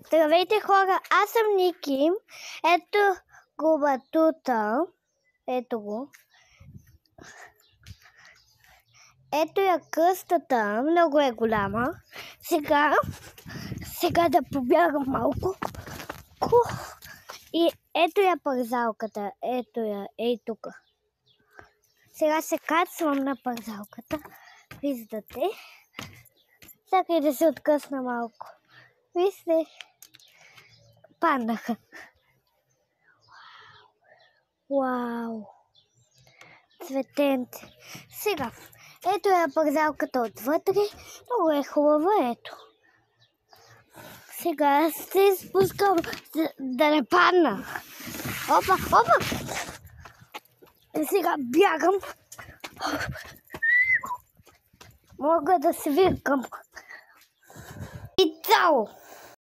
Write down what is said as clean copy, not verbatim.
Здравейте, хора, аз съм Ники. Ето го батута. Ето го. Ето я къстата. Много е голяма. Сега да побягам малко. И ето я парзалката. Ето я. Ей тук. Сега се кацвам на парзалката. Виждате. Чакай да се откъсна малко. Вижте. Паднаха. Вау! Цветенце. Сега, ето е парзалката отвътре. Много е хубава, ето. Сега се спускам да не падна. Опа! Сега бягам. Мога да се виркам. И цяло!